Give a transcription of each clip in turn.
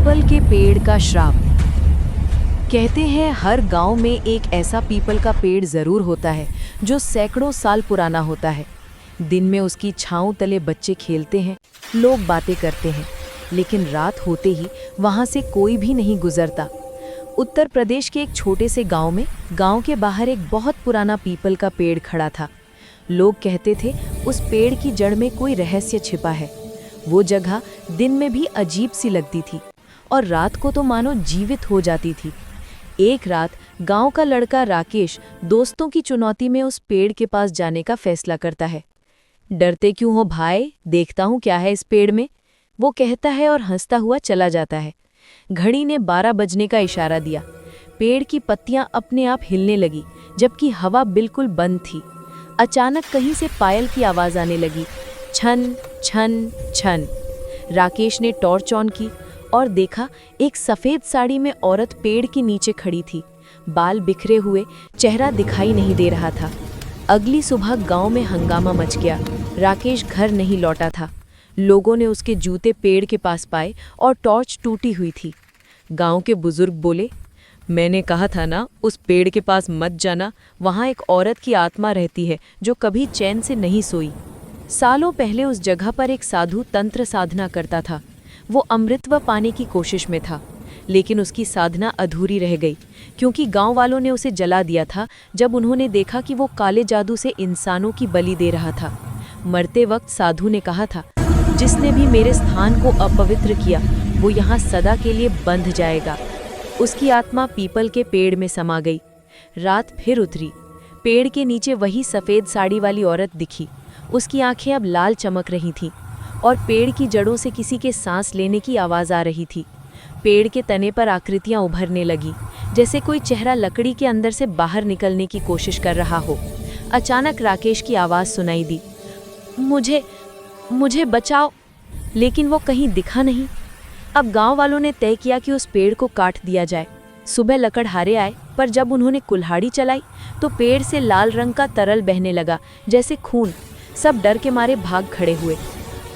People के पेड़ का श्राप। कहते हैं हर गांव में एक ऐसा पीपल का पेड़ जरूर होता है जो सैकड़ों साल पुराना होता है। दिन में उसकी छांव तले बच्चे खेलते हैं, लोग बातें करते हैं, लेकिन रात होते ही वहां से कोई भी नहीं गुजरता। उत्तर प्रदेश के एक छोटे से गांव में गांव के बाहर एक बहुत पुराना पीपल का पेड़ खड़ा था। लोग कहते थे उस पेड़ की जड़ में कोई रहस्य छिपा है। वो जगह दिन में भी अजीब सी लगती थी और रात को तो मानो जीवित हो जाती थी। एक रात गांव का लड़का राकेश दोस्तों की चुनौती में उस पेड़ के पास जाने का फैसला करता है। डरते क्यों हो भाई, देखता हूँ क्या है इस पेड़ में, वो कहता है और हंसता हुआ चला जाता है। घड़ी ने 12 बजने का इशारा दिया। पेड़ की पत्तियां अपने आप हिलने लगी, जबकि हवा बिल्कुल बंद थी। अचानक कहीं से पायल की आवाज आने लगी, छन छन छन। राकेश ने टॉर्च ऑन की और देखा एक सफेद साड़ी में औरत पेड़ के नीचे खड़ी थी। बाल बिखरे हुए, चेहरा दिखाई नहीं दे रहा था। अगली सुबह गांव में हंगामा मच गया। राकेश घर नहीं लौटा था। लोगों ने उसके जूते पेड़ के पास पाए और टॉर्च टूटी हुई थी। गांव के बुजुर्ग बोले, मैंने कहा था ना उस पेड़ के पास मत जाना, वहां एक औरत की आत्मा रहती है जो कभी चैन से नहीं सोई। सालों पहले उस जगह पर एक साधु तंत्र साधना करता था। वो अमृतत्व पाने की कोशिश में था, लेकिन उसकी साधना अधूरी रह गई क्योंकि गांव वालों ने उसे जला दिया था जब उन्होंने देखा कि वो काले जादू से इंसानों की बलि दे रहा था। मरते वक्त साधु ने कहा था, जिसने भी मेरे स्थान को अपवित्र किया वो यहाँ सदा के लिए बंध जाएगा। उसकी आत्मा पीपल के पेड़ में समा गई। रात फिर उतरी। पेड़ के नीचे वही सफ़ेद साड़ी वाली औरत दिखी। उसकी आंखें अब लाल चमक रही थीं और पेड़ की जड़ों से किसी के सांस लेने की आवाज़ आ रही थी। पेड़ के तने पर आकृतियां उभरने लगी, जैसे कोई चेहरा लकड़ी के अंदर से बाहर निकलने की कोशिश कर रहा हो। अचानक राकेश की आवाज़ सुनाई दी, मुझे बचाओ, लेकिन वो कहीं दिखा नहीं। अब गांव वालों ने तय किया कि उस पेड़ को काट दिया जाए। सुबह लकड़हारे आए, पर जब उन्होंने कुल्हाड़ी चलाई तो पेड़ से लाल रंग का तरल बहने लगा, जैसे खून। सब डर के मारे भाग खड़े हुए।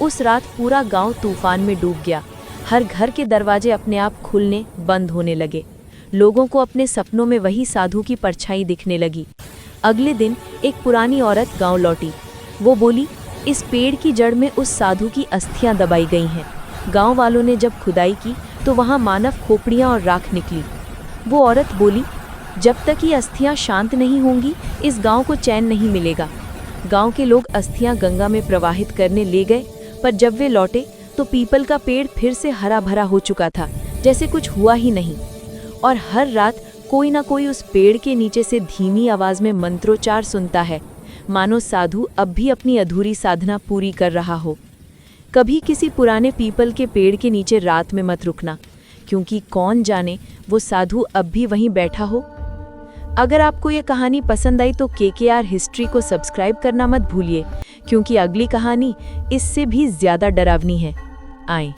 उस रात पूरा गांव तूफान में डूब गया। हर घर के दरवाजे अपने आप खुलने बंद होने लगे। लोगों को अपने सपनों में वही साधु की परछाई दिखने लगी। अगले दिन एक पुरानी औरत गांव लौटी। वो बोली, इस पेड़ की जड़ में उस साधु की अस्थियां दबाई गई हैं। गांव वालों ने जब खुदाई की तो वहां मानव खोपड़ियां और राख निकली। वो औरत बोली, जब तक ये अस्थियां शांत नहीं होंगी इस गांव को चैन नहीं मिलेगा। गांव के लोग अस्थियां गंगा में प्रवाहित करने ले गए, पर जब वे लौटे तो पीपल का पेड़ फिर से हरा भरा हो चुका था, जैसे कुछ हुआ ही नहीं। और हर रात कोई ना कोई उस पेड़ के नीचे से धीमी आवाज में मंत्रोच्चार सुनता है, मानो साधु अब भी अपनी अधूरी साधना पूरी कर रहा हो। कभी किसी पुराने पीपल के पेड़ के नीचे रात में मत रुकना, क्योंकि कौन जाने वो साधु अब भी वहीं बैठा हो। अगर आपको ये कहानी पसंद आई तो KKR हिस्ट्री को सब्सक्राइब करना मत भूलिए, क्योंकि अगली कहानी इससे भी ज़्यादा डरावनी है। आएं।